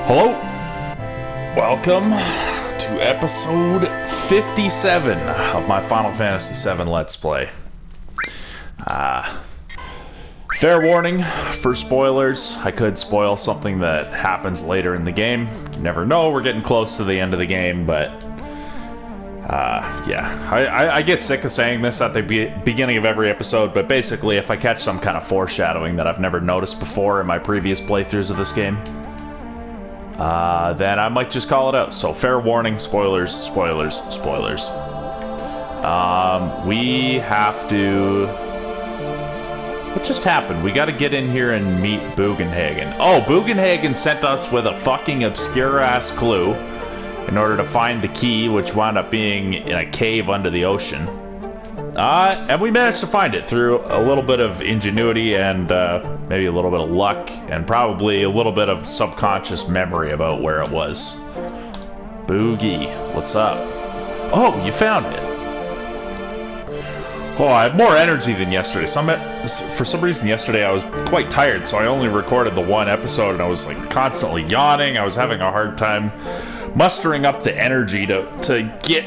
Hello, welcome to episode 57 of my Final Fantasy VII Let's Play. Fair warning for spoilers. I could spoil something that happens later in the game. You never know, we're getting close to the end of the game, but yeah. I get sick of saying this at the beginning of every episode, but basically if I catch some kind of foreshadowing that I've never noticed before in my previous playthroughs of this game, then I might just call it out. So fair warning, spoilers, spoilers, spoilers. We have to... What just happened? We gotta get in here and meet Bugenhagen. Oh, Bugenhagen sent us with a fucking obscure-ass clue in order to find the key, which wound up being in a cave under the ocean. And we managed to find it through a little bit of ingenuity and maybe a little bit of luck and probably a little bit of subconscious memory about where it was. Boogie, what's up? Oh, you found it. Oh, I have more energy than yesterday. For some reason yesterday I was quite tired, so I only recorded the one episode and I was like constantly yawning. I was having a hard time mustering up the energy to get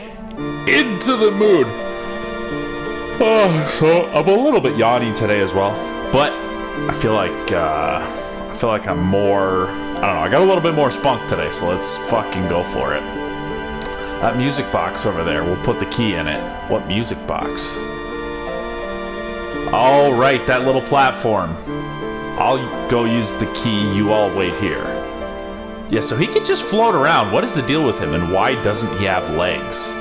into the mood. Oh, so I'm a little bit yawny today as well, but I feel like I'm more, I don't know, I got a little bit more spunk today, so let's fucking go for it. That music box over there, we'll put the key in it. What music box? All right, that little platform. I'll go use the key, you all wait here. Yeah, so he can just float around. What is the deal with him, and why doesn't he have legs?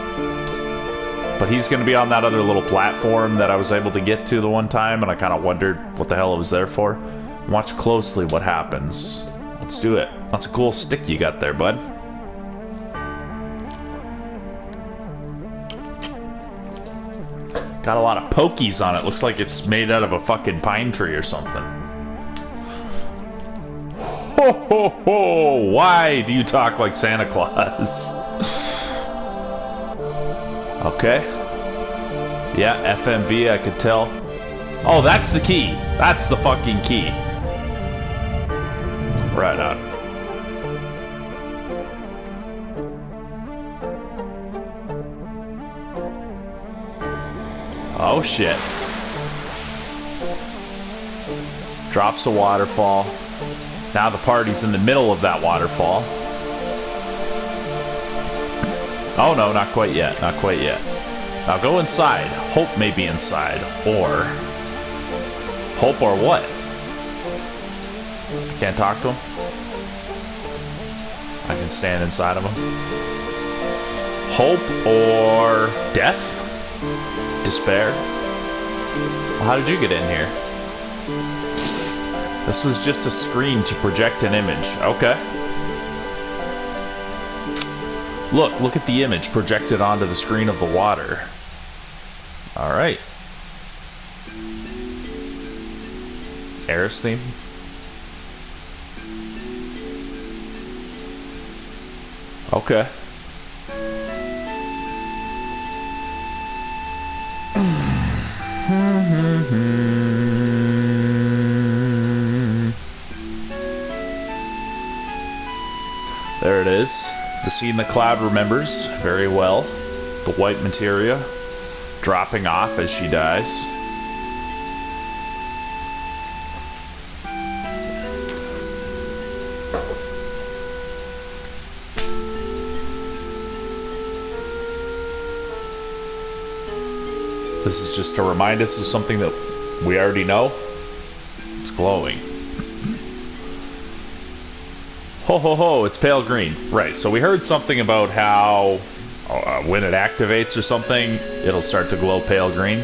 But he's going to be on that other little platform that I was able to get to the one time, and I kind of wondered what the hell it was there for. Watch closely what happens. Let's do it. That's a cool stick you got there, bud. Got a lot of pokies on it. Looks like it's made out of a fucking pine tree or something. Ho ho ho! Why do you talk like Santa Claus? Okay. Yeah, FMV, I could tell. Oh, that's the key. That's the fucking key. Right on. Oh shit. Drops a waterfall. Now the party's in the middle of that waterfall. Oh no, not quite yet, not quite yet. Now go inside. Hope may be inside. Or... Hope or what? I can't talk to him? I can stand inside of him. Hope or... Death? Despair? Well, how did you get in here? This was just a screen to project an image. Okay. Look at the image projected onto the screen of the water. Alright. Aeris theme. Okay. There it is. The scene the cloud remembers very well. The white materia dropping off as she dies. This is just to remind us of something that we already know. It's glowing. Ho ho ho, it's pale green. Right, so we heard something about how when it activates or something, it'll start to glow pale green.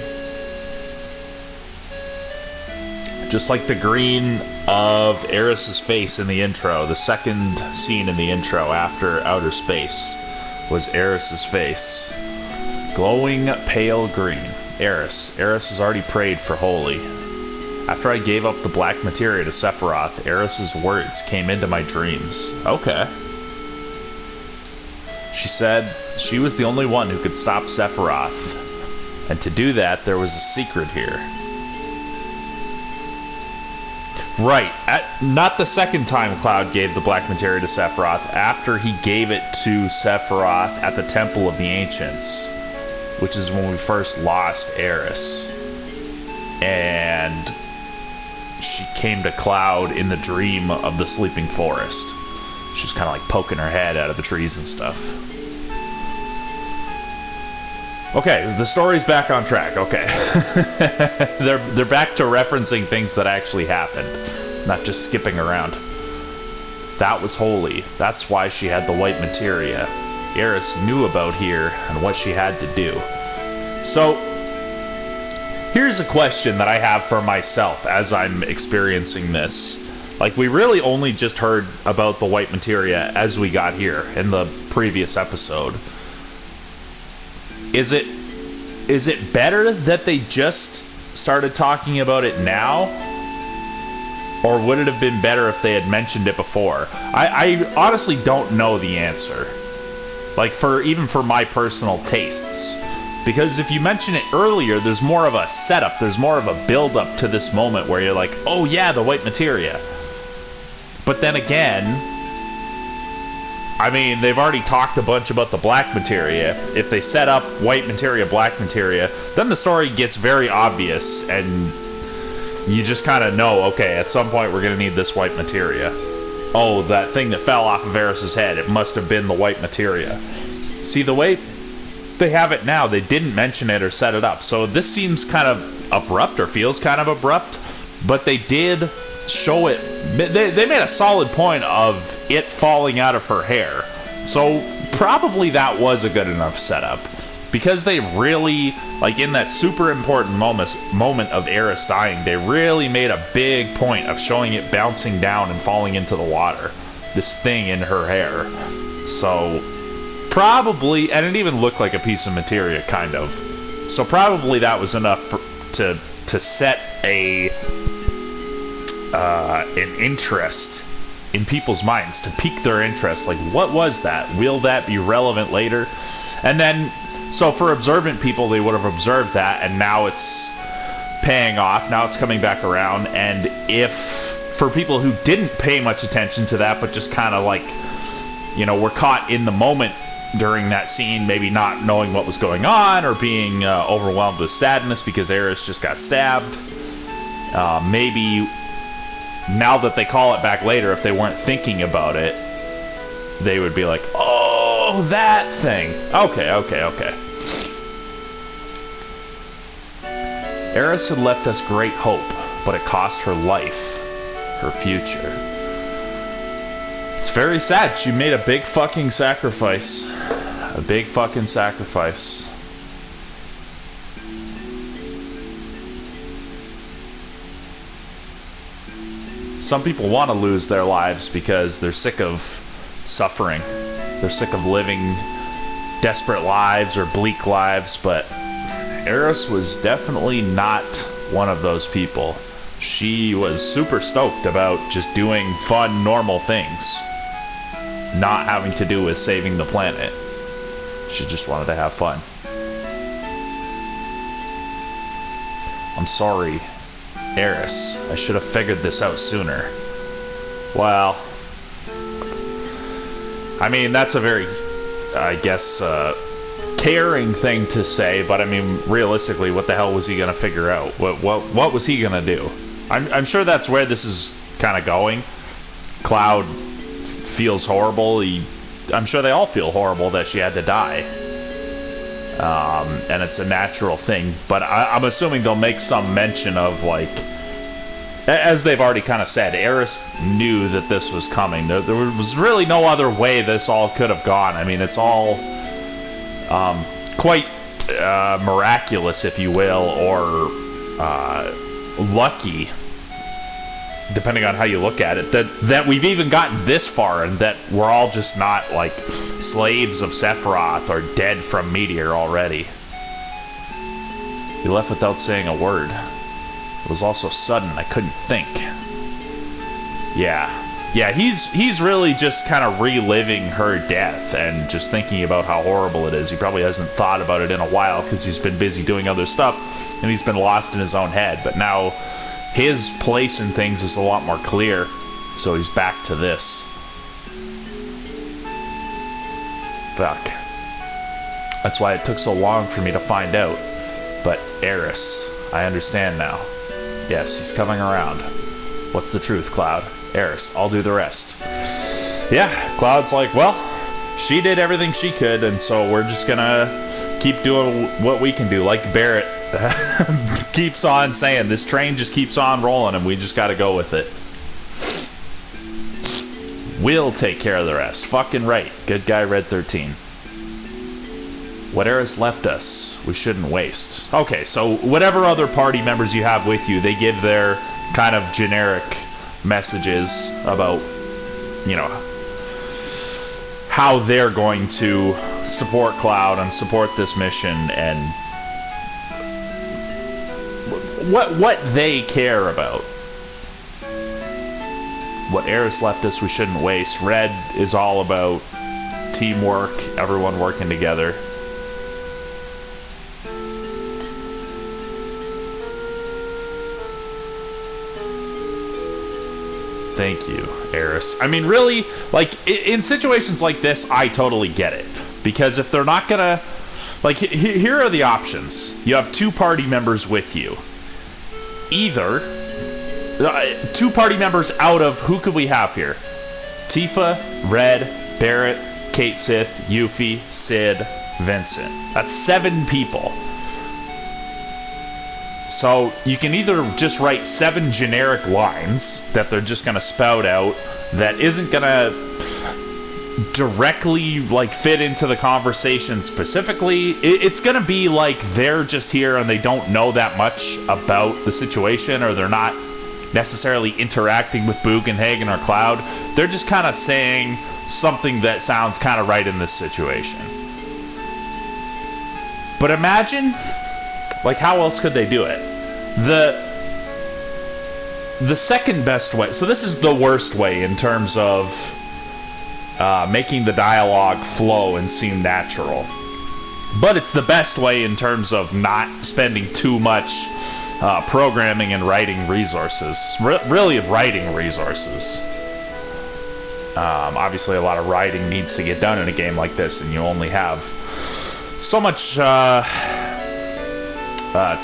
Just like the green of Aeris' face in the intro. The second scene in the intro after Outer Space was Aeris' face. Glowing pale green. Aeris has already prayed for holy. After I gave up the black materia to Sephiroth, Aeris' words came into my dreams. Okay. She said she was the only one who could stop Sephiroth, and to do that, there was a secret here. Right. Not the second time Cloud gave the Black Materia to Sephiroth. After he gave it to Sephiroth at the Temple of the Ancients, which is when we first lost Aeris. And she came to Cloud in the dream of the Sleeping Forest. She was kind of like poking her head out of the trees and stuff. Okay, the story's back on track. Okay. They're back to referencing things that actually happened, not just skipping around. That was holy. That's why she had the white materia. Aeris knew about here and what she had to do. So, here's a question that I have for myself as I'm experiencing this. Like, we really only just heard about the white materia as we got here in the previous episode. Is it better that they just started talking about it now? Or would it have been better if they had mentioned it before? I honestly don't know the answer. Like, even for my personal tastes. Because if you mention it earlier, there's more of a setup. There's more of a build-up to this moment where you're like, oh yeah, the white materia. But then again, I mean, they've already talked a bunch about the black materia. If they set up white materia, black materia, then the story gets very obvious, and you just kind of know, okay, at some point we're going to need this white materia. Oh, that thing that fell off of Aeris' head, it must have been the white materia. See, the way they have it now, they didn't mention it or set it up. So this seems kind of abrupt, or feels kind of abrupt, but they did show it. They made a solid point of it falling out of her hair, so probably that was a good enough setup, because they really, like, in that super important moment of Aeris dying, they really made a big point of showing it bouncing down and falling into the water, this thing in her hair. So probably, and it even looked like a piece of materia, kind of, so probably that was enough to set an interest in people's minds, to pique their interest. Like, what was that? Will that be relevant later? And then, so for observant people, they would have observed that, and now it's paying off. Now it's coming back around. And if, for people who didn't pay much attention to that, but just kind of like, you know, were caught in the moment during that scene, maybe not knowing what was going on, or being overwhelmed with sadness because Aeris just got stabbed, maybe now that they call it back later, if they weren't thinking about it, they would be like, oh, that thing. Okay. Aeris had left us great hope, but it cost her life, her future. It's very sad. She made a big fucking sacrifice. A big fucking sacrifice. Some people want to lose their lives because they're sick of suffering. They're sick of living desperate lives or bleak lives, but Aeris was definitely not one of those people. She was super stoked about just doing fun, normal things, not having to do with saving the planet. She just wanted to have fun. I'm sorry, Aeris. I should have figured this out sooner. Well, I mean, that's a very, I guess, caring thing to say, but I mean, realistically, what the hell was he gonna figure out? What was he gonna do? I'm sure that's where this is kind of going. Cloud feels horrible. I'm sure they all feel horrible that she had to die. And it's a natural thing, but I'm assuming they'll make some mention of, like, as they've already kind of said, Aeris knew that this was coming. There was really no other way this all could have gone. I mean, it's all quite miraculous, if you will, or lucky, depending on how you look at it, that we've even gotten this far, and that we're all just not, like, slaves of Sephiroth or dead from Meteor already. He left without saying a word. It was also sudden. I couldn't think. Yeah, he's really just kind of reliving her death and just thinking about how horrible it is. He probably hasn't thought about it in a while because he's been busy doing other stuff and he's been lost in his own head. But now his place in things is a lot more clear. So he's back to this. Fuck. That's why it took so long for me to find out. But Eris, I understand now. Yes, he's coming around. What's the truth, Cloud? Eris, I'll do the rest. Yeah, Cloud's like, well, she did everything she could, and so we're just gonna keep doing what we can do. Like Barrett keeps on saying, this train just keeps on rolling, and we just gotta go with it. We'll take care of the rest. Fucking right. Good guy, Red 13. What Eris left us, we shouldn't waste. Okay, so whatever other party members you have with you, they give their kind of generic messages about, you know, how they're going to support Cloud and support this mission, and what they care about. What Eris left us, we shouldn't waste. Red is all about teamwork, everyone working together. Thank you, Eris. I mean, really, like, in situations like this, I totally get it. Because if they're not gonna... Like, here are the options. You have 2 party members with you. Either... 2 party members out of... Who could we have here? Tifa, Red, Barrett, Kate Sith, Yuffie, Sid, Vincent. That's 7 people. So you can either just write 7 generic lines that they're just gonna spout out that isn't gonna directly like fit into the conversation specifically. It's gonna be like they're just here and they don't know that much about the situation, or they're not necessarily interacting with Bugenhagen or Cloud. They're just kind of saying something that sounds kind of right in this situation. But imagine, like, how else could they do it? The second best way, so this is the worst way in terms of making the dialogue flow and seem natural. But it's the best way in terms of not spending too much programming and writing resources. Really writing resources. Obviously a lot of writing needs to get done in a game like this, and you only have so much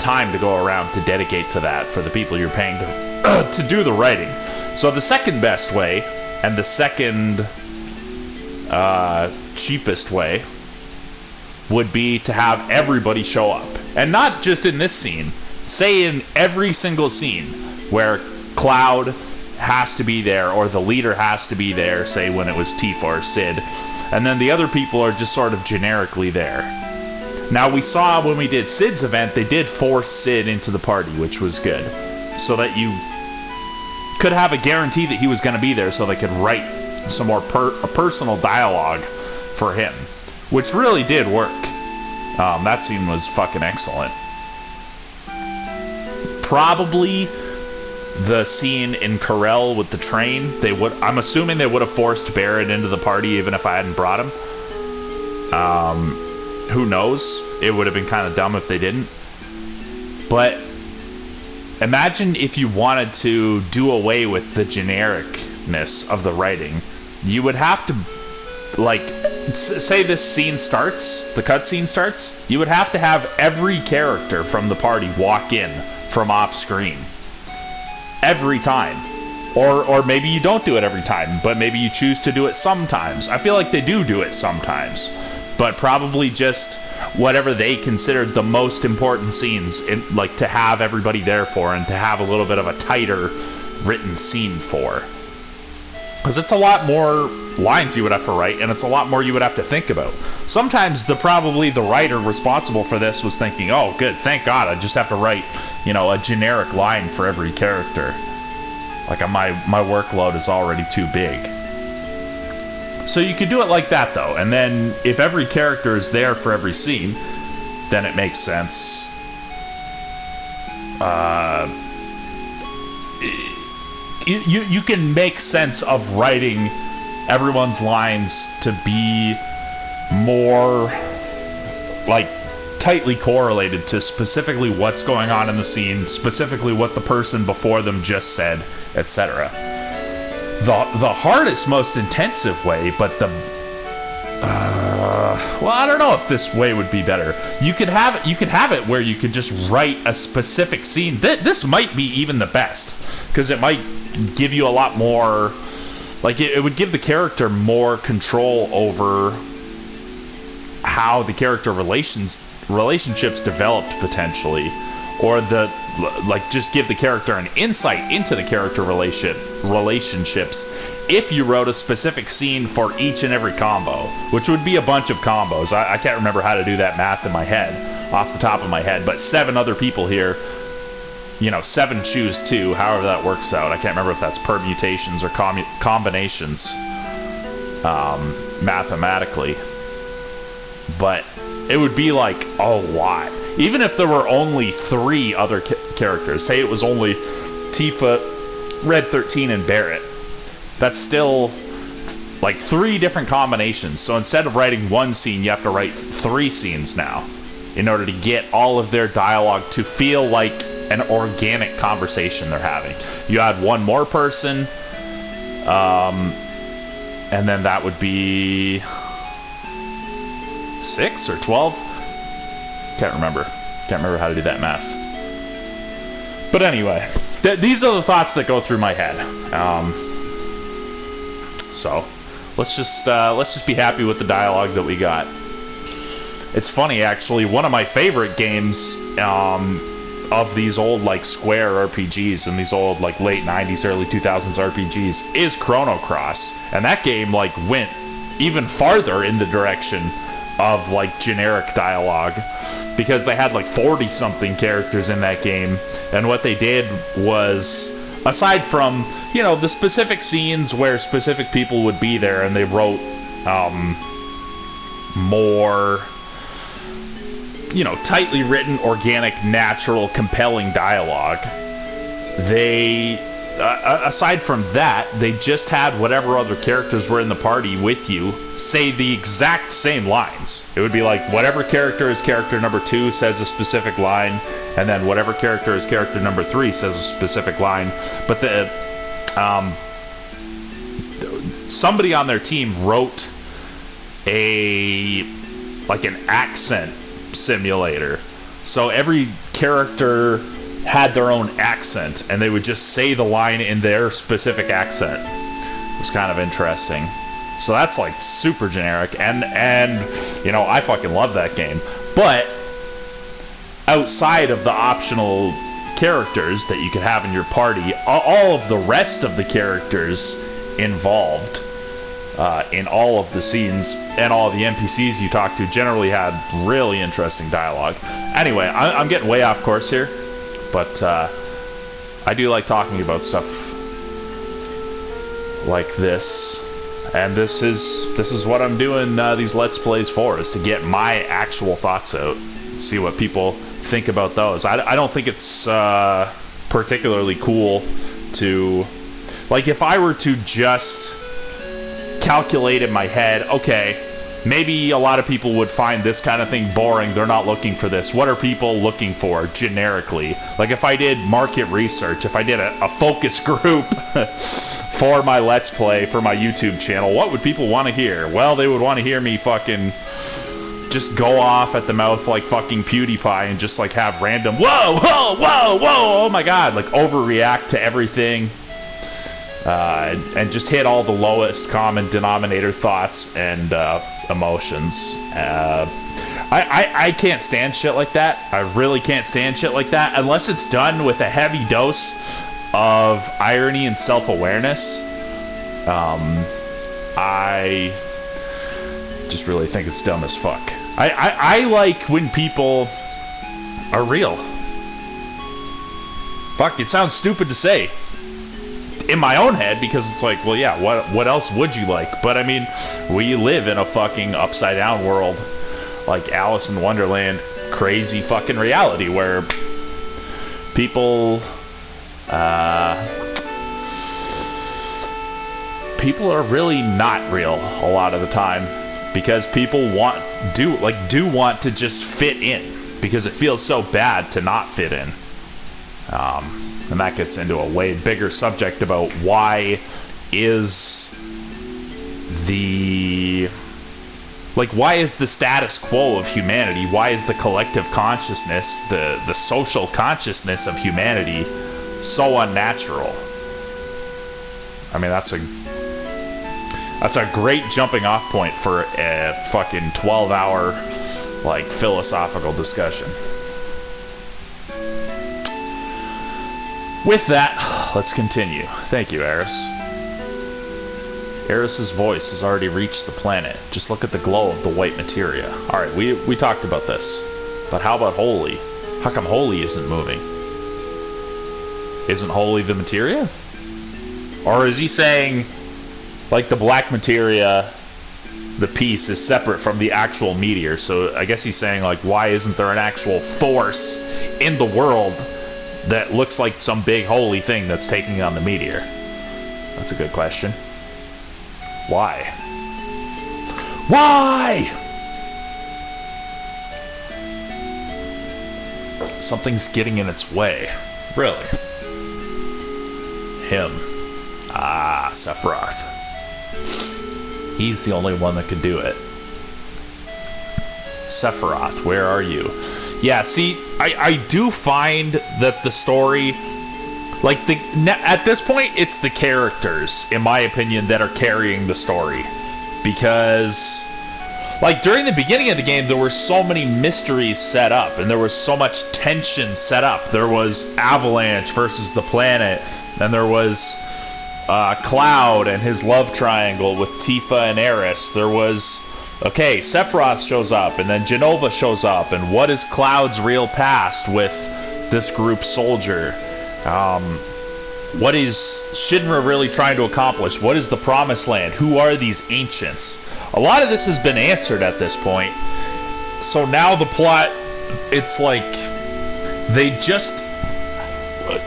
time to go around to dedicate to that for the people you're paying to do the writing. So the second best way, and the second cheapest way, would be to have everybody show up. And not just in this scene. Say in every single scene where Cloud has to be there, or the leader has to be there, say when it was Tifa or Sid, and then the other people are just sort of generically there. Now, we saw when we did Sid's event, they did force Sid into the party, which was good. So that you could have a guarantee that he was going to be there, so they could write some more personal dialogue for him. Which really did work. That scene was fucking excellent. Probably the scene in Corel with the train, I'm assuming they would have forced Barrett into the party even if I hadn't brought him. Who knows? It would have been kind of dumb if they didn't. But imagine if you wanted to do away with the genericness of the writing. You would have to, like, say this scene starts, the cutscene starts, you would have to have every character from the party walk in from off screen. Every time. Or maybe you don't do it every time, but maybe you choose to do it sometimes. I feel like they do it sometimes. But probably just whatever they considered the most important scenes, like to have everybody there for, and to have a little bit of a tighter written scene for. Because it's a lot more lines you would have to write, and it's a lot more you would have to think about. Sometimes probably the writer responsible for this was thinking, oh good, thank God, I just have to write, you know, a generic line for every character. Like my workload is already too big. So you could do it like that though, and then if every character is there for every scene, then it makes sense. You can make sense of writing everyone's lines to be more like tightly correlated to specifically what's going on in the scene, specifically what the person before them just said, etc. The hardest, most intensive way, but the well, I don't know if this way would be better. You could have it where you could just write a specific scene. This might be even the best, because it might give you a lot more, like it would give the character more control over how the character relationships developed potentially, or just give the character an insight into the character relationships if you wrote a specific scene for each and every combo, which would be a bunch of combos. I can't remember how to do that math in my head, off the top of my head, but 7 other people here, 7 choose 2, however that works out. I can't remember if that's permutations or combinations mathematically, but it would be like a lot. Even if there were only 3 other characters, say it was only Tifa, Red 13, and Barret, that's still like 3 different combinations. So instead of writing 1 scene, you have to write 3 scenes now in order to get all of their dialogue to feel like an organic conversation they're having. You add 1 more person, and then that would be 6 or 12. Can't remember how to do that math. But anyway, these are the thoughts that go through my head. So let's just be happy with the dialogue that we got. It's funny, actually, one of my favorite games of these old like Square RPGs and these old like late 90s, early 2000s RPGs is Chrono Cross, and that game like went even farther in the direction of like generic dialogue, because they had like 40 something characters in that game, and what they did was, aside from the specific scenes where specific people would be there and they wrote more tightly written, organic, natural, compelling dialogue, they aside from that, they just had whatever other characters were in the party with you say the exact same lines. It would be like whatever character is character number 2 says a specific line, and then whatever character is character number 3 says a specific line. But somebody on their team wrote an accent simulator. So every character had their own accent, and they would just say the line in their specific accent. It was kind of interesting. So that's like super generic, and I fucking love that game. But outside of the optional characters that you could have in your party, all of the rest of the characters involved in all of the scenes and all of the NPCs you talk to generally had really interesting dialogue. Anyway, I'm getting way off course here, but I do like talking about stuff like this, and this is what I'm doing these Let's Plays for, is to get my actual thoughts out, see what people think about those. I don't think it's particularly cool to, like, if I were to just calculate in my head, okay, maybe a lot of people would find this kind of thing boring, they're not looking for this. What are people looking for generically? Like, if I did market research, if I did a focus group for my Let's Play, for my YouTube channel, what would people want to hear? Well, they would want to hear me fucking just go off at the mouth like fucking PewDiePie and just like have random whoa, whoa, whoa, whoa, oh my god, like overreact to everything. And just hit all the lowest common denominator thoughts and emotions. I can't stand shit like that. I really can't stand shit like that unless it's done with a heavy dose of irony and self-awareness. I just really think it's dumb as fuck. I like when people are real. Fuck, it sounds stupid to say in my own head, because it's like, well, yeah, what else would you like? But I mean, we live in a fucking upside down world, like Alice in Wonderland, crazy fucking reality where people are really not real a lot of the time. because people do want to just fit in, because it feels so bad to not fit in. And that gets into a way bigger subject about why is the status quo of humanity, why is the collective consciousness, the social consciousness of humanity so unnatural? I mean, that's a great jumping off point for a fucking 12-hour philosophical discussion. With that, let's continue. Thank you, Eris. Eris's voice has already reached the planet. Just look at the glow of the white materia. Alright, we talked about this. But how about Holy? How come Holy isn't moving? Isn't Holy the materia? Or is he saying, the black materia, the piece, is separate from the actual meteor? So I guess he's saying, why isn't there an actual force in the world that looks like some big holy thing that's taking on the meteor? That's a good question. Why? Why? Something's getting in its way. Really? Him. Ah, Sephiroth. He's the only one that could do it. Sephiroth, where are you? Yeah, see, I do find that the story, at this point, it's the characters, in my opinion, that are carrying the story. Because, during the beginning of the game, there were so many mysteries set up, and there was so much tension set up. There was Avalanche versus the planet, and there was Cloud and his love triangle with Tifa and Eris. There was... Okay, Sephiroth shows up, and then Jenova shows up, and what is Cloud's real past with this group soldier? What is Shinra really trying to accomplish? What is the Promised Land? Who are these ancients? A lot of this has been answered at this point. So now the plot, it's they just...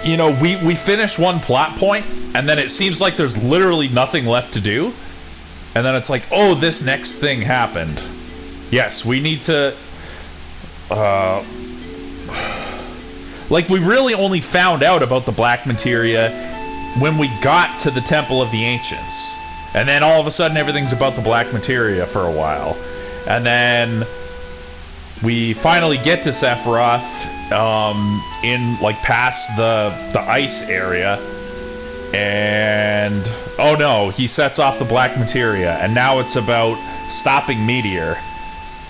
we finish one plot point, and then it seems like there's literally nothing left to do. And then it's oh, this next thing happened. Yes, we need to... we really only found out about the black materia when we got to the Temple of the Ancients. And then all of a sudden everything's about the black materia for a while. And then we finally get to Sephiroth in, past the ice area. And oh no, he sets off the black materia, and now it's about stopping Meteor.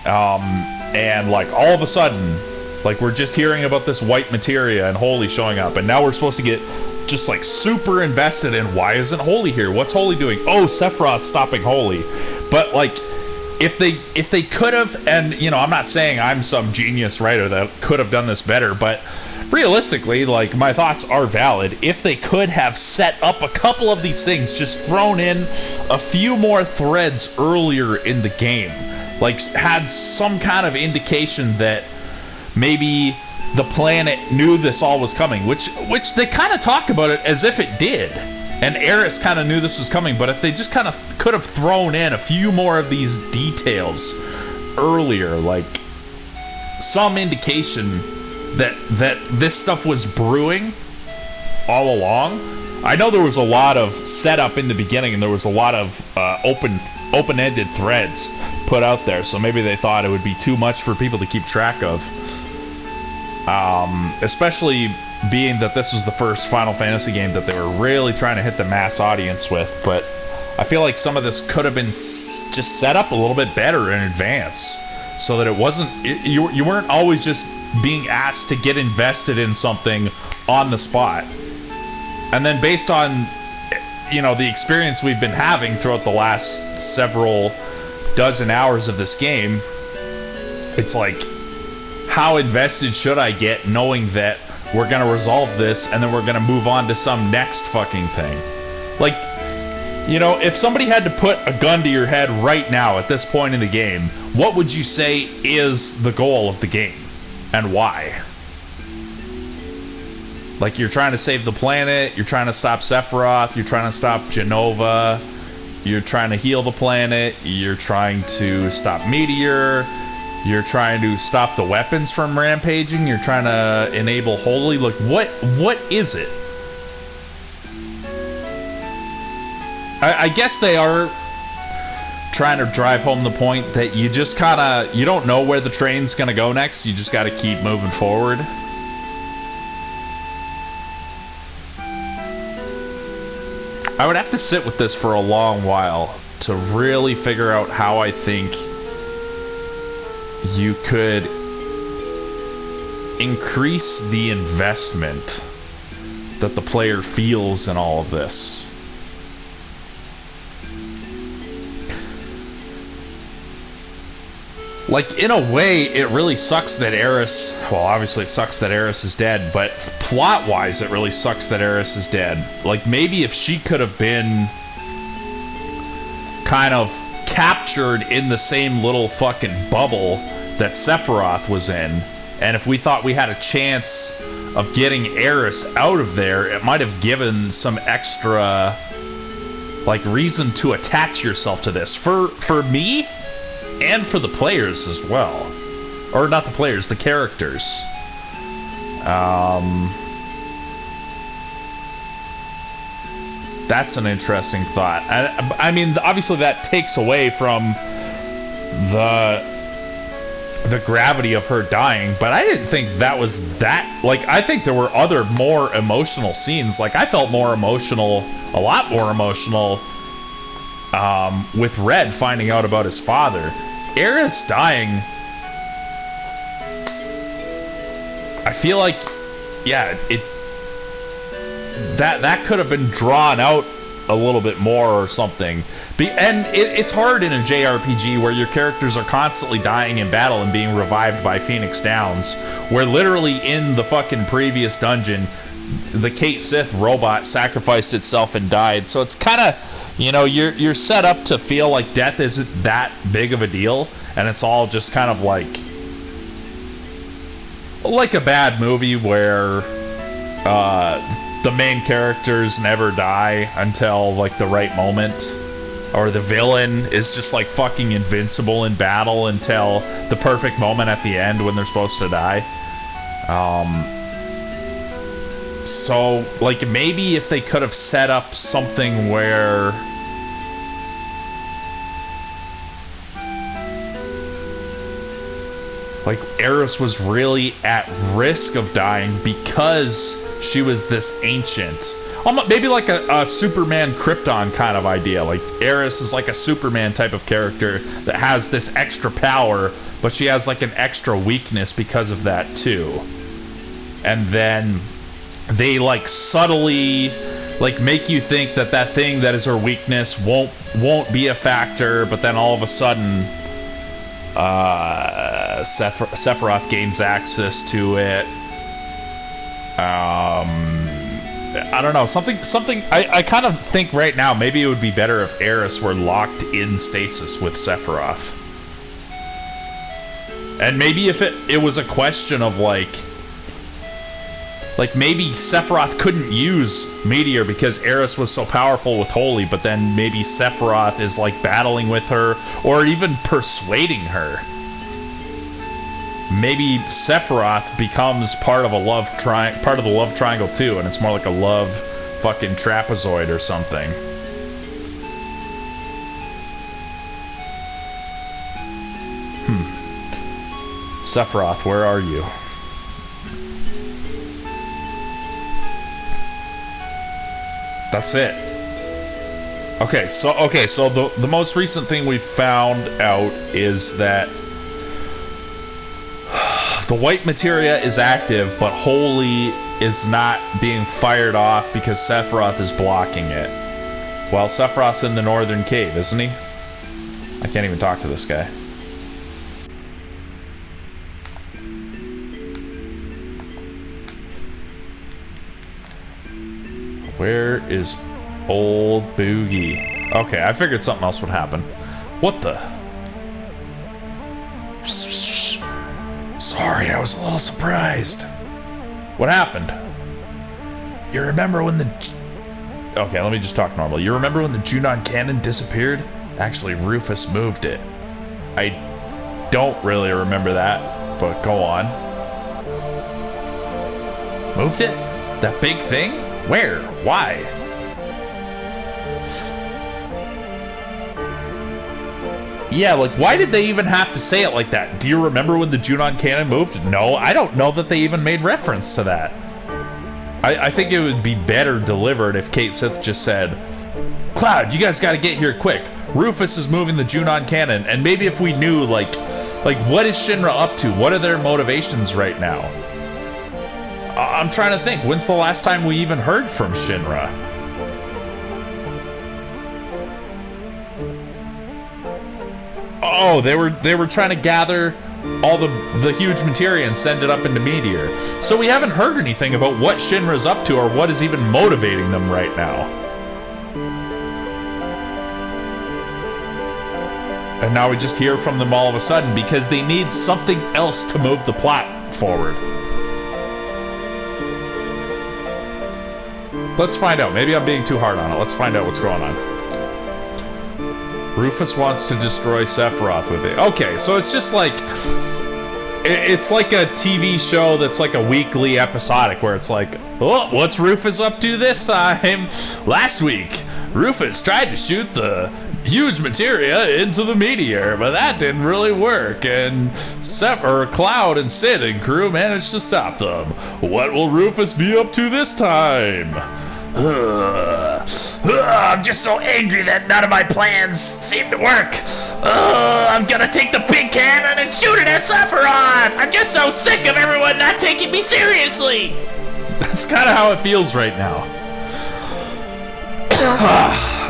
And all of a sudden, we're just hearing about this white materia and Holy showing up, and now we're supposed to get just super invested in why isn't Holy here? What's Holy doing? Oh, Sephiroth stopping Holy. But if they could have, and I'm not saying I'm some genius writer that could have done this better, but realistically, my thoughts are valid. If they could have set up a couple of these things, just thrown in a few more threads earlier in the game, had some kind of indication that maybe the planet knew this all was coming, which they kind of talk about it as if it did. And Eris kind of knew this was coming, but if they just kind of could have thrown in a few more of these details earlier, some indication that this stuff was brewing all along. I know there was a lot of setup in the beginning, and there was a lot of open-ended threads put out there, so maybe they thought it would be too much for people to keep track of. Especially being that this was the first Final Fantasy game that they were really trying to hit the mass audience with, but I feel like some of this could have been just set up a little bit better in advance, so that it wasn't... You weren't always just being asked to get invested in something on the spot. And then based on, the experience we've been having throughout the last several dozen hours of this game, it's how invested should I get knowing that we're going to resolve this and then we're going to move on to some next fucking thing? If somebody had to put a gun to your head right now at this point in the game, what would you say is the goal of the game? And why? You're trying to save the planet, you're trying to stop Sephiroth, you're trying to stop Jenova, You're trying to heal the planet. You're trying to stop Meteor. You're trying to stop the weapons from rampaging. You're trying to enable Holy. Look, what is it? I guess they are trying to drive home the point that you just kind of, you don't know where the train's going to go next. You just got to keep moving forward. I would have to sit with this for a long while to really figure out how I think you could increase the investment that the player feels in all of this. Like, in a way, it really sucks that Aeris... Well, obviously it sucks that Aeris is dead, but plot-wise, it really sucks that Aeris is dead. Like, maybe if she could have been kind of captured in the same little fucking bubble that Sephiroth was in, and if we thought we had a chance of getting Aeris out of there, it might have given some extra, like, reason to attach yourself to this. For me... and for the players as well. Or not the players, the characters. That's an interesting thought. I mean, obviously that takes away from the gravity of her dying, but I didn't think that was that... Like, I think there were other more emotional scenes. Like, I felt more emotional, a lot more emotional, with Red finding out about his father. Aeris dying, I feel like, yeah, that could have been drawn out a little bit more or something. And it's hard in a JRPG where your characters are constantly dying in battle and being revived by Phoenix Downs, where literally in the fucking previous dungeon, the Cait Sith robot sacrificed itself and died. So it's kind of... You know, you're set up to feel like death isn't that big of a deal, and it's all just kind of like a bad movie where the main characters never die until like the right moment, or the villain is just like fucking invincible in battle until the perfect moment at the end when they're supposed to die. So like maybe if they could have set up something where like Aeris was really at risk of dying because she was this ancient. Maybe like a Superman Krypton kind of idea. Like Aeris is like a Superman type of character that has this extra power, but she has like an extra weakness because of that too. And then they like subtly like make you think that that thing that is her weakness won't be a factor, but then all of a sudden Sephiroth gains access to it. I don't know, something I kind of think right now maybe it would be better if Aeris were locked in stasis with Sephiroth. And maybe if it was a question of like maybe Sephiroth couldn't use Meteor because Aeris was so powerful with Holy, but then maybe Sephiroth is like battling with her or even persuading her. Maybe Sephiroth becomes part of the love triangle too, and it's more like a love fucking trapezoid or something. Sephiroth, where are you? That's it. Okay, so the most recent thing we found out is that the white materia is active, but Holy is not being fired off because Sephiroth is blocking it. Well, Sephiroth's in the northern cave, isn't he? I can't even talk to this guy. Where is old Boogie? Okay, I figured something else would happen. What the? Sorry, I was a little surprised. What happened? You remember when the Okay, let me just talk normal. You remember when the Junon cannon disappeared? Actually, Rufus moved it. I don't really remember that, but go on. Moved it? That big thing? Where? Why? Yeah, like, why did they even have to say it like that? Do you remember when the Junon cannon moved? No, I don't know that they even made reference to that. I think it would be better delivered if Cait Sith just said, Cloud, you guys gotta get here quick. Rufus is moving the Junon cannon, and maybe if we knew, like, what is Shinra up to? What are their motivations right now? I'm trying to think. When's the last time we even heard from Shinra? Oh, they were trying to gather all the huge materia and send it up into Meteor. So we haven't heard anything about what Shinra's up to or what is even motivating them right now. And now we just hear from them all of a sudden because they need something else to move the plot forward. Let's find out. Maybe I'm being too hard on it. Let's find out what's going on. Rufus wants to destroy Sephiroth with it. Okay, so it's just like... It's like a TV show that's like a weekly episodic where it's like, oh, what's Rufus up to this time? Last week, Rufus tried to shoot the huge materia into the meteor, but that didn't really work, and Cloud and Sid and crew managed to stop them. What will Rufus be up to this time? I'm just so angry that none of my plans seem to work. I'm gonna take the big cannon and shoot it at Sephiroth. I'm just so sick of everyone not taking me seriously. That's kind of how it feels right now.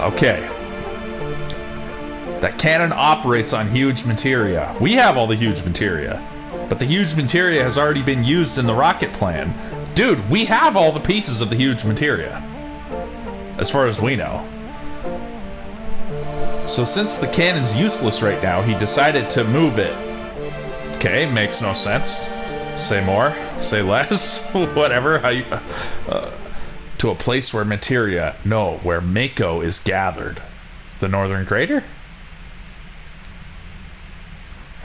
Okay. That cannon operates on huge materia. We have all the huge materia, but the huge materia has already been used in the rocket plan. Dude, we have all the pieces of the huge materia, as far as we know. So since the cannon's useless right now, he decided to move it. Okay, makes no sense. Say more, say less, whatever. How you, to a place where materia, no, where Mako is gathered. The Northern Crater?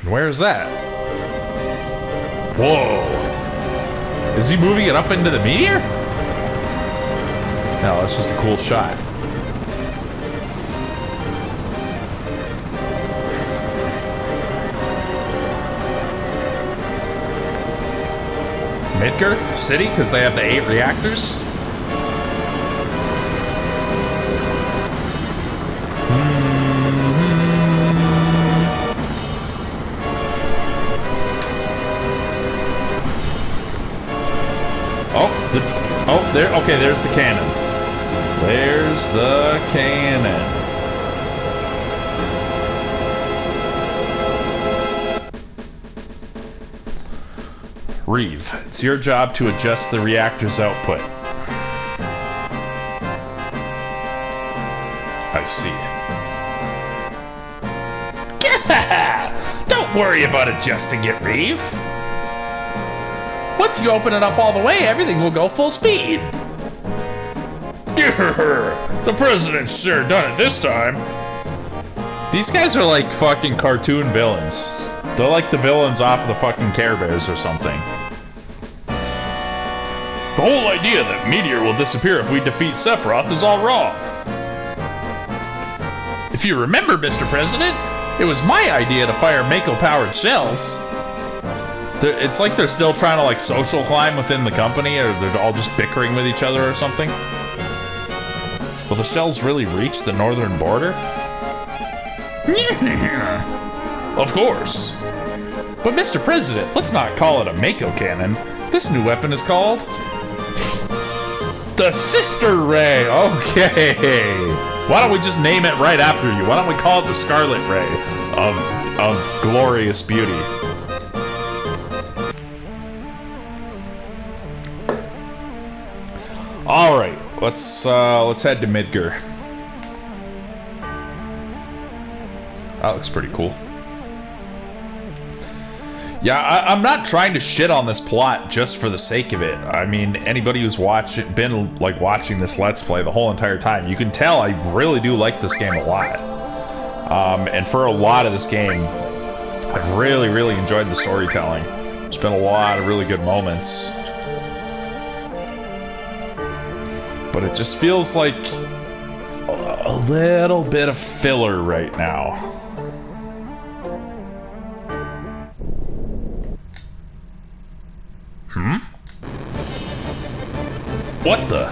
And where is that? Whoa! Is he moving it up into the meteor? No, that's just a cool shot. Midgar City, because they have the 8 reactors? Okay, there's the cannon. There's the cannon. Reeve, it's your job to adjust the reactor's output. I see. Don't worry about adjusting it, Reeve. Once you open it up all the way, everything will go full speed. The president's sure done it this time. These guys are like fucking cartoon villains. They're like the villains off of the fucking Care Bears or something. The whole idea that Meteor will disappear if we defeat Sephiroth is all wrong. If you remember, Mr. President, it was my idea to fire Mako-powered shells. It's like they're still trying to like social climb within the company, or they're all just bickering with each other or something. Will the shells really reach the northern border? Of course. But Mr. President, let's not call it a Mako cannon. This new weapon is called the Sister Ray. Okay. Why don't we just name it right after you? Why don't we call it the Scarlet Ray of glorious beauty? All right, let's head to Midgar. That looks pretty cool. Yeah, I'm not trying to shit on this plot just for the sake of it. I mean, anybody who's been watching this Let's Play the whole entire time, you can tell I really do like this game a lot. And for a lot of this game, I've really, really enjoyed the storytelling. There's been a lot of really good moments. But it just feels like a little bit of filler right now. What the?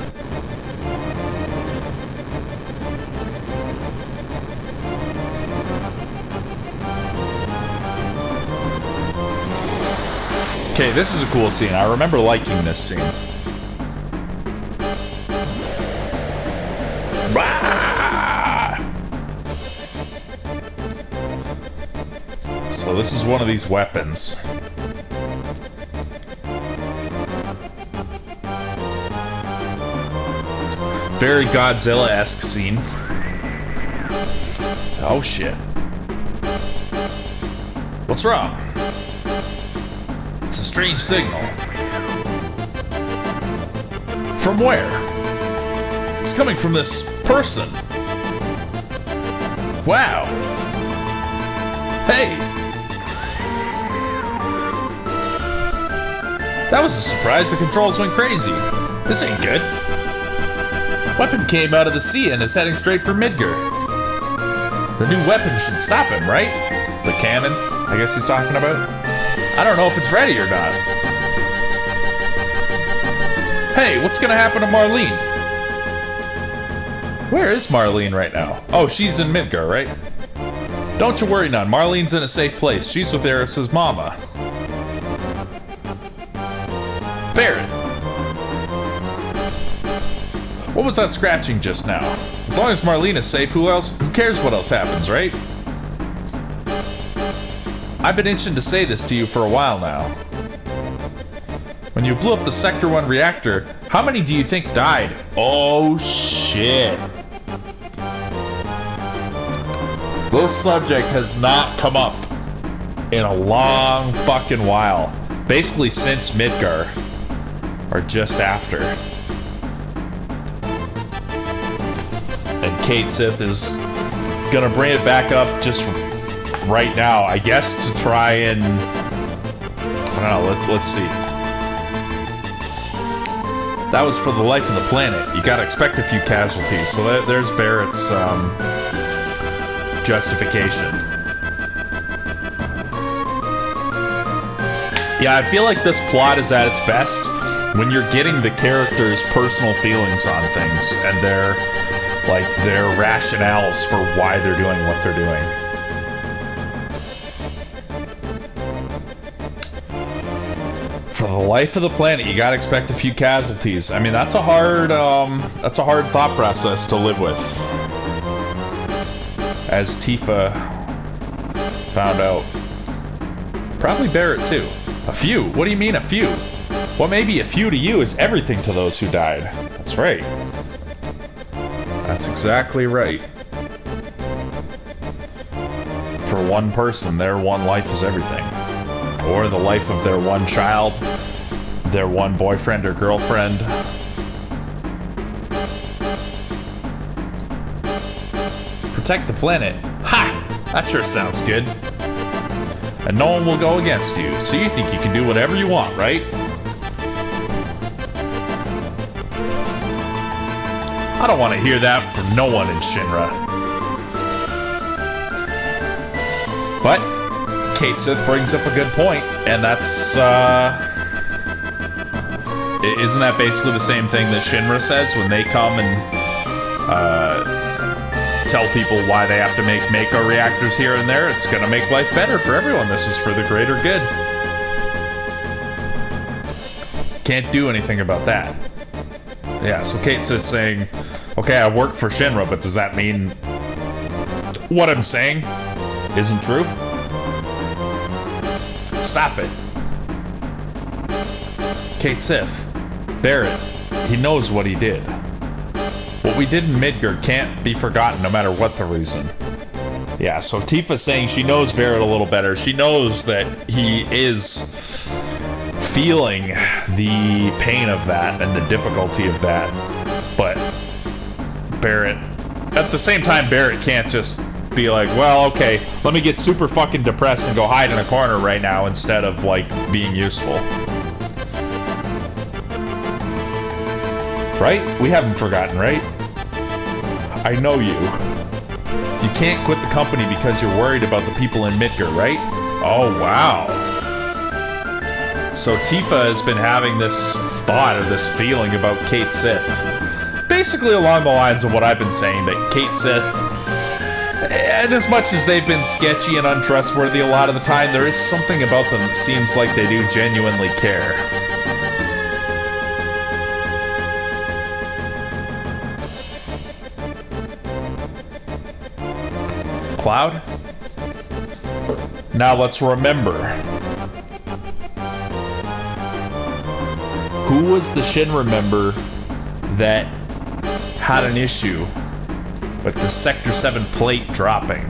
Okay, this is a cool scene. I remember liking this scene. So this is one of these weapons. Very Godzilla-esque scene. Oh shit. What's wrong? It's a strange signal. From where? It's coming from this person. Wow. Hey. That was a surprise. The controls went crazy. This ain't good. Weapon came out of the sea and is heading straight for Midgar. The new weapon should stop him, right? The cannon, I guess he's talking about. I don't know if it's ready or not. Hey, what's gonna happen to Marlene? Where is Marlene right now? Oh, she's in Midgar, right? Don't you worry, none. Marlene's in a safe place. She's with Eris's mama. Barret. What was that scratching just now? As long as Marlene is safe, who cares what else happens, right? I've been itching to say this to you for a while now. When you blew up the Sector 1 reactor, how many do you think died? Oh, shit. This subject has not come up in a long fucking while. Basically since Midgar. Or just after. And Cait Sith is gonna bring it back up just right now, I guess, to try and... I don't know, let's see. That was for the life of the planet. You gotta expect a few casualties. So there's Barret's justification. Yeah, I feel like this plot is at its best when you're getting the characters' personal feelings on things and their rationales for why they're doing what they're doing. For the life of the planet, you gotta expect a few casualties. I mean, that's a hard thought process to live with. As Tifa found out. Probably Barret too. A few? What do you mean a few? What may be a few to you is everything to those who died. That's right. That's exactly right. For one person, their one life is everything. Or the life of their one child, their one boyfriend or girlfriend. Protect the planet. Ha! That sure sounds good. And no one will go against you, so you think you can do whatever you want, right? I don't want to hear that from no one in Shinra. But Cait Sith brings up a good point, and that's, isn't that basically the same thing that Shinra says when they come and, tell people why they have to make Mako reactors here and there? It's gonna make life better for everyone. This is for the greater good. Can't do anything about that. Yeah, so Cait Sith's saying, okay, I work for Shinra, but does that mean what I'm saying isn't true? Stop it. Cait Sith, Barret, he knows what he did. What we did in Midgar can't be forgotten no matter what the reason. Yeah, so Tifa's saying she knows Barrett a little better. She knows that he is feeling the pain of that and the difficulty of that. But Barrett, at the same time, Barrett can't just be like, well, okay, let me get super fucking depressed and go hide in a corner right now instead of, like, being useful. Right? We haven't forgotten, right? I know you. You can't quit the company because you're worried about the people in Midgar, right? Oh, wow. So Tifa has been having this thought or this feeling about Cait Sith. Basically along the lines of what I've been saying, that Cait Sith, and as much as they've been sketchy and untrustworthy a lot of the time, there is something about them that seems like they do genuinely care. Cloud? Now let's remember. Who was the Shinra member that had an issue with the Sector 7 plate dropping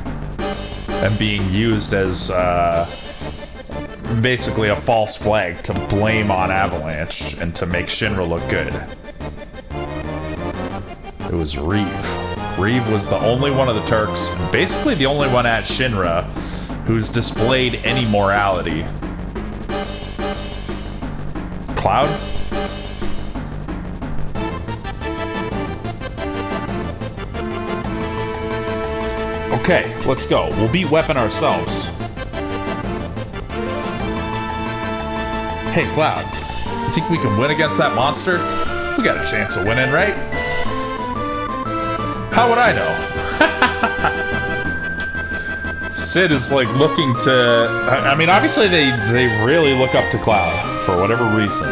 and being used as basically a false flag to blame on Avalanche and to make Shinra look good? It was Reeve. Reeve was the only one of the Turks, basically the only one at Shinra, who's displayed any morality. Cloud? Okay, let's go. We'll beat Weapon ourselves. Hey, Cloud. You think we can win against that monster? We got a chance of winning, right? How would I know? Sid is like looking to... I mean, obviously they really look up to Cloud for whatever reason.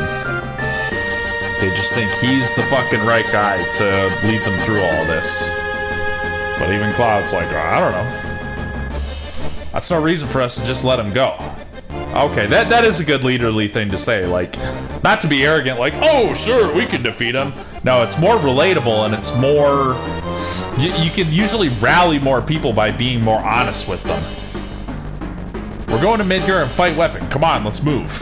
They just think he's the fucking right guy to lead them through all this. But even Cloud's like, I don't know. That's no reason for us to just let him go. Okay, that is a good leaderly thing to say. Like, not to be arrogant, like, oh, sure, we can defeat him. No, it's more relatable and it's more... You can usually rally more people by being more honest with them. We're going to Midgar and fight Weapon. Come on, let's move.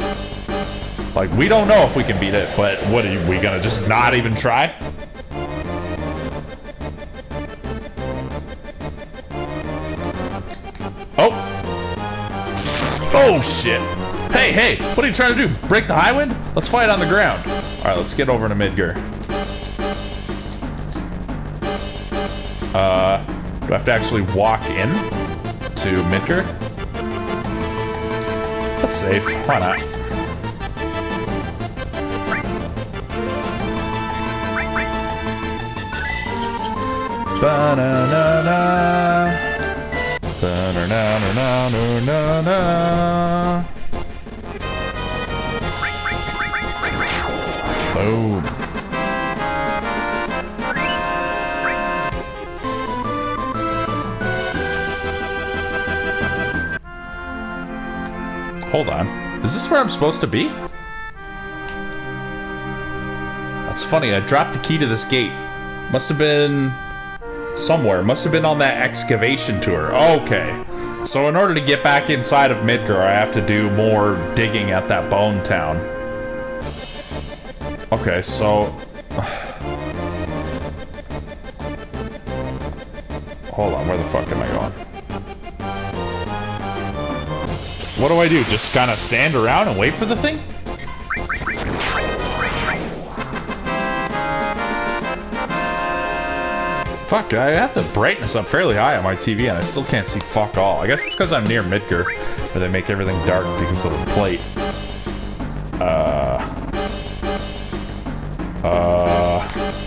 Like, we don't know if we can beat it, but what, are we gonna just not even try? Oh! Oh, shit! Hey, what are you trying to do? Break the high wind? Let's fight on the ground. Alright, let's get over to Midgar. Do I have to actually walk in to Midgar? That's safe. Why not? Ba-na-na-na. Ba-na-na-na-na-na-na. Boom. Hold on. Is this where I'm supposed to be? That's funny. I dropped the key to this gate. Must have been somewhere. Must have been on that excavation tour. Okay. So in order to get back inside of Midgar, I have to do more digging at that bone town. Okay, so... Hold on, where the fuck am I going? What do I do? Just kind of stand around and wait for the thing? Fuck, I have the brightness up fairly high on my TV and I still can't see fuck all. I guess it's because I'm near Midgar, where they make everything dark because of the plate.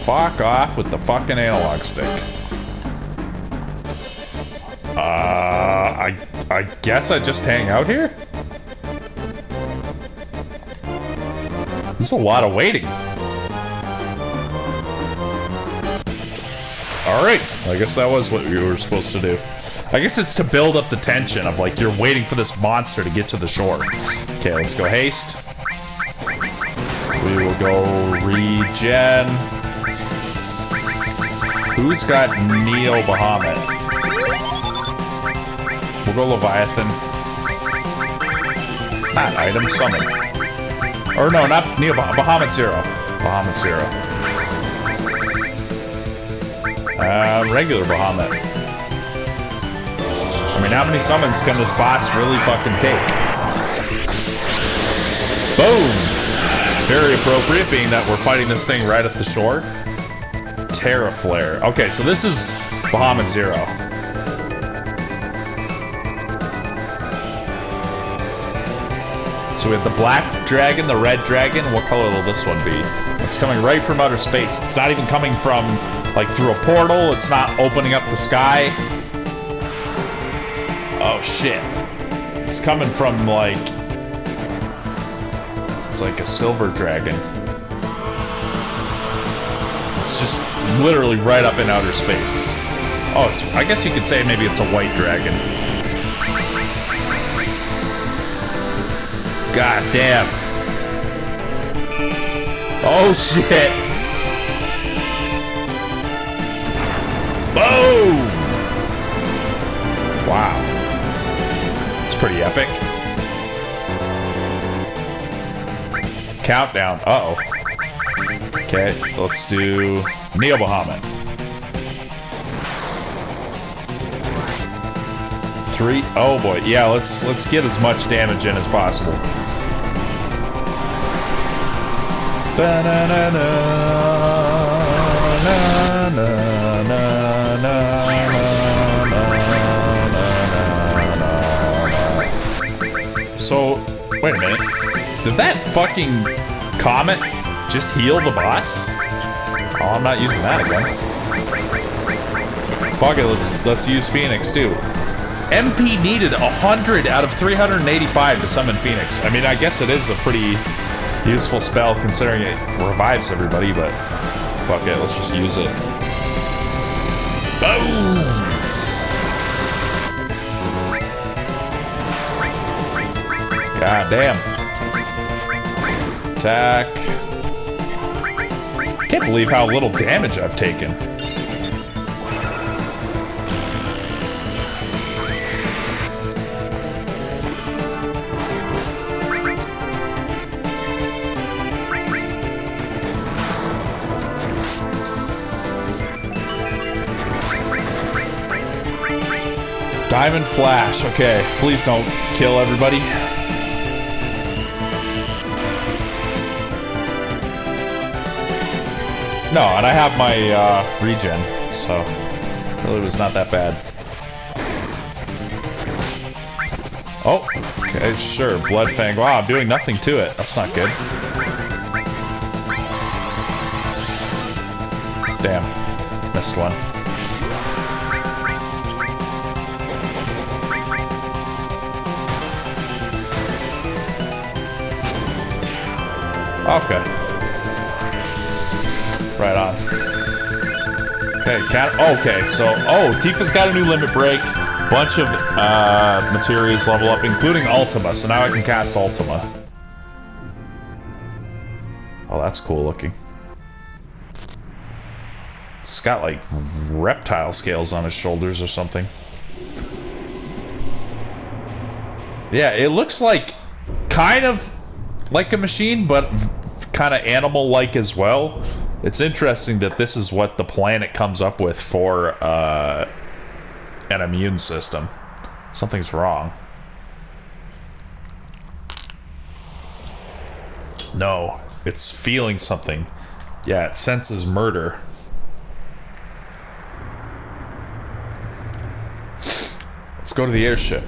Fuck off with the fucking analog stick. I guess I just hang out here? There's a lot of waiting. Alright, I guess that was what we were supposed to do. I guess it's to build up the tension of, like, you're waiting for this monster to get to the shore. Okay, let's go haste. We will go regen. Who's got Neo Bahamut? We'll go Leviathan. Not item, summon. Or no, not Neo Bahamut Zero. Bahamut Zero. Regular Bahamut. I mean, how many summons can this boss really fucking take? Boom! Very appropriate, being that we're fighting this thing right at the shore. Terra Flare. Okay, so this is Bahamut Zero. So we have the black dragon, the red dragon. What color will this one be? It's coming right from outer space. It's not even coming from, like, through a portal. It's not opening up the sky. Oh, shit. It's coming from, like... It's like a silver dragon. It's just literally right up in outer space. Oh, it's... I guess you could say maybe it's a white dragon. God damn. Oh, shit. Boom! Wow. It's pretty epic. Countdown. Uh-oh. Okay, let's do Neo Bahamut. 3. Oh boy. Yeah, let's get as much damage in as possible. So, wait a minute. Did that fucking comet just heal the boss? Oh, I'm not using that again. Fuck it, let's use Phoenix too. MP needed 100 out of 385 to summon Phoenix. I mean, I guess it is a pretty useful spell considering it revives everybody, but fuck it, let's just use it. Boom! God damn. Attack. Can't believe how little damage I've taken. Diamond Flash. Okay, please don't kill everybody. No, and I have my regen, so really was not that bad. Oh, okay, sure. Bloodfang. Wow, I'm doing nothing to it. That's not good. Damn. Missed one. Okay. Right on. Okay, okay, so... Oh, Tifa's got a new limit break. Bunch of materials level up, including Ultima, so now I can cast Ultima. Oh, that's cool looking. It's got, like, reptile scales on his shoulders or something. Yeah, it looks like... kind of like a machine, but kind of animal-like as well. It's interesting that this is what the planet comes up with for an immune system. Something's wrong. No, it's feeling something. Yeah, it senses murder. Let's go to the airship.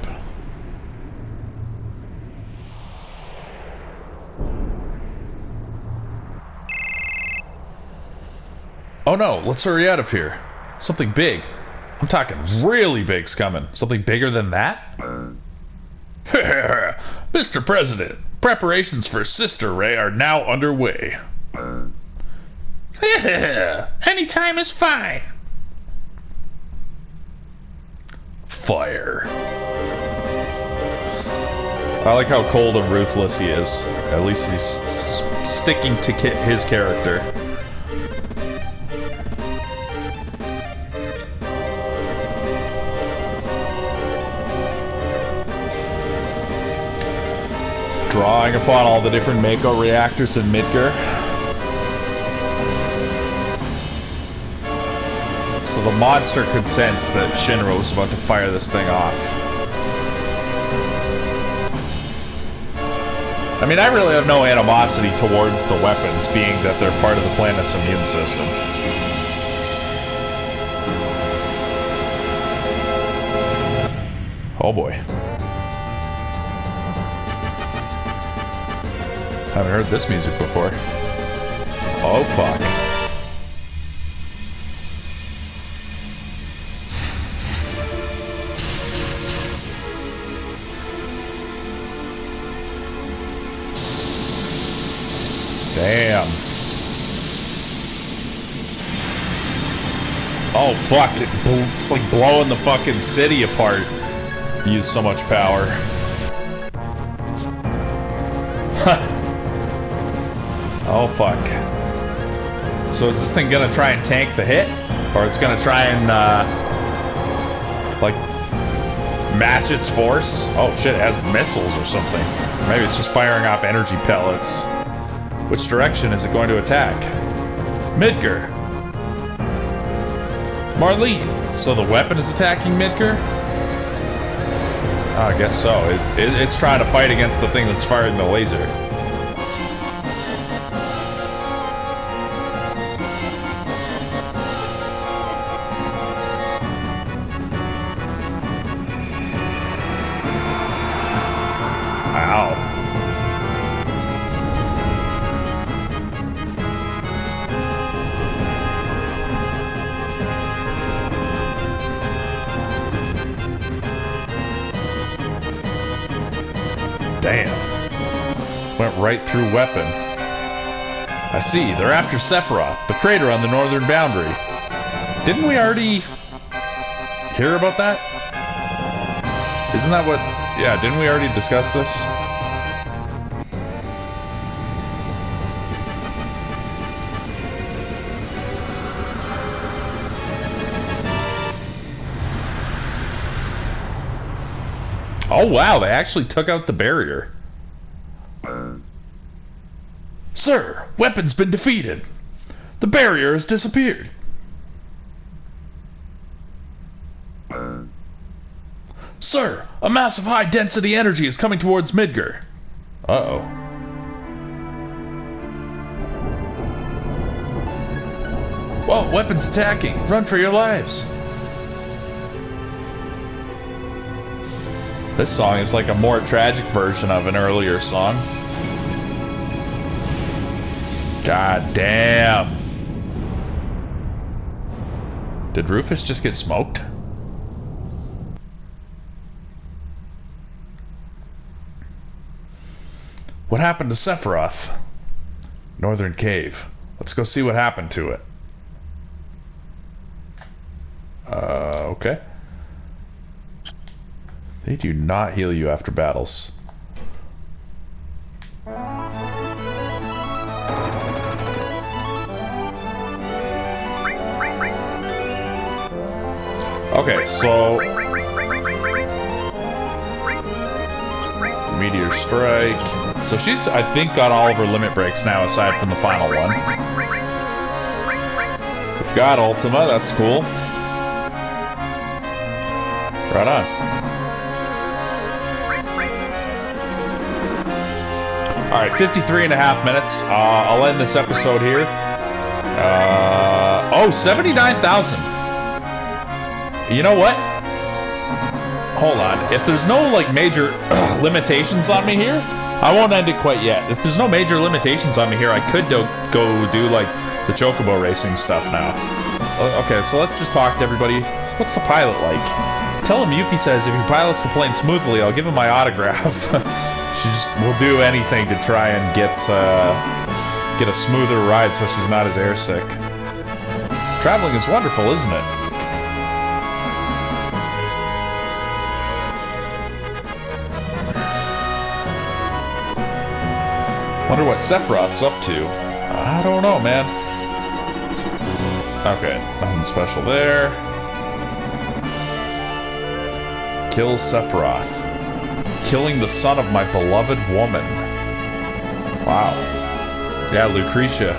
Oh no, let's hurry out of here. Something big. I'm talking really big's coming. Something bigger than that? Mr. President, preparations for Sister Ray are now underway. Any time is fine. Fire. I like how cold and ruthless he is. At least he's sticking to his character. Drawing upon all the different Mako reactors in Midgar. So the monster could sense that Shinra was about to fire this thing off. I mean, I really have no animosity towards the weapons, being that they're part of the planet's immune system. Oh boy. Haven't heard this music before. Oh fuck. Damn. Oh fuck, it's like blowing the fucking city apart. Use so much power. Oh fuck. So is this thing gonna try and tank the hit? Or it's gonna try and like match its force? Oh shit, it has missiles or something. Maybe it's just firing off energy pellets. Which direction is it going to attack? Midgar. Marlene. So the weapon is attacking Midgar? Oh, I guess so. It's trying to fight against the thing that's firing the laser. Ow. Damn. Went right through weapon. I see. They're after Sephiroth, the crater on the northern boundary. Didn't we already hear about that? Isn't that what... Yeah, didn't we already discuss this? Oh wow, they actually took out the barrier. Sir, weapon's been defeated. The barrier has disappeared. Sir, a mass of high-density energy is coming towards Midgar. Uh-oh. Whoa, weapon's attacking. Run for your lives. This song is like a more tragic version of an earlier song. God damn. Did Rufus just get smoked? What happened to Sephiroth? Northern Cave. Let's go see what happened to it. Okay. They do not heal you after battles. Okay, so... Meteor Strike. So she's, I think, got all of her limit breaks now, aside from the final one. We've got Ultima, that's cool. Right on. Alright, 53 and a half minutes. I'll end this episode here. Oh, 79,000. You know what? Hold on. If there's no, like, major limitations on me here, I won't end it quite yet. If there's no major limitations on me here, I could go do, like, the Chocobo racing stuff now. Okay, so let's just talk to everybody. What's the pilot like? Tell him Yuffie says if he pilots the plane smoothly, I'll give him my autograph. She just will do anything to try and get a smoother ride so she's not as airsick. Traveling is wonderful, isn't it? Wonder what Sephiroth's up to. I don't know, man. Okay, nothing special there. Kill Sephiroth. Killing the son of my beloved woman. Wow. Yeah, Lucretia.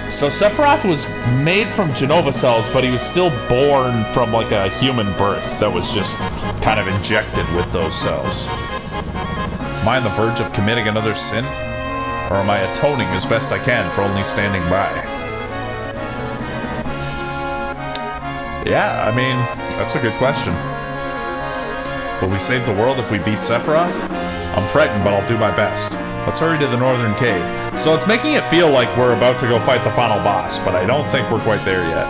So Sephiroth was made from Genova cells, but he was still born from like a human birth that was just kind of injected with those cells. Am I on the verge of committing another sin? Or am I atoning as best I can for only standing by? Yeah, I mean, that's a good question. Will we save the world if we beat Sephiroth? I'm frightened, but I'll do my best. Let's hurry to the northern cave. So it's making it feel like we're about to go fight the final boss, but I don't think we're quite there yet.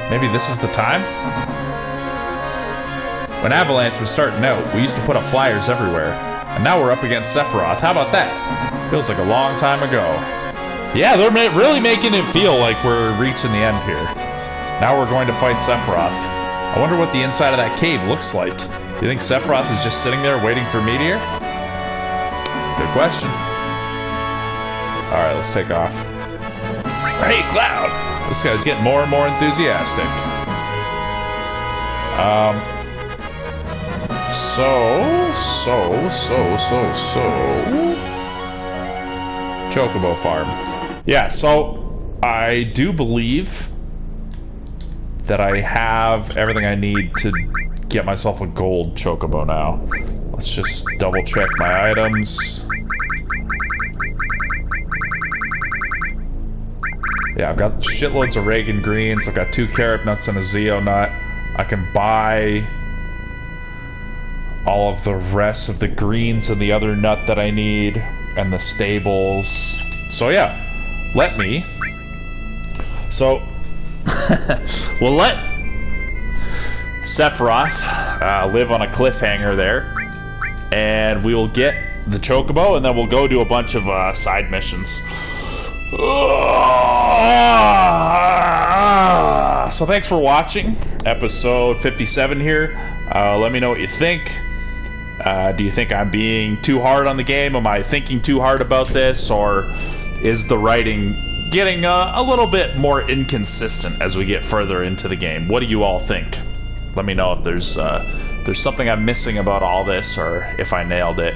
Maybe this is the time? When Avalanche was starting out, we used to put up flyers everywhere. And now we're up against Sephiroth. How about that? Feels like a long time ago. Yeah, they're really making it feel like we're reaching the end here. Now we're going to fight Sephiroth. I wonder what the inside of that cave looks like. You think Sephiroth is just sitting there waiting for Meteor? Good question. Alright, let's take off. Hey, Cloud! This guy's getting more and more enthusiastic. Chocobo Farm. Yeah, so I do believe that I have everything I need to get myself a gold Chocobo now. Let's just double check my items. Yeah, I've got shitloads of Reagan greens. I've got 2 carrot nuts and a Zeo nut. I can buy all of the rest of the greens and the other nut that I need, and the stables. So yeah, let me. So we'll let Sephiroth live on a cliffhanger there, and we will get the Chocobo, and then we'll go do a bunch of side missions. So thanks for watching episode 57 here. Let me know what you think. Do you think I'm being too hard on the game? Am I thinking too hard about this? Or is the writing getting a little bit more inconsistent as we get further into the game? What do you all think? Let me know if there's something I'm missing about all this, or if I nailed it.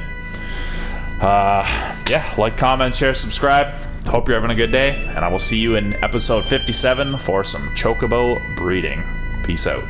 Yeah, like, comment, share, subscribe. Hope you're having a good day, and I will see you in episode 57 for some Chocobo breeding. Peace out.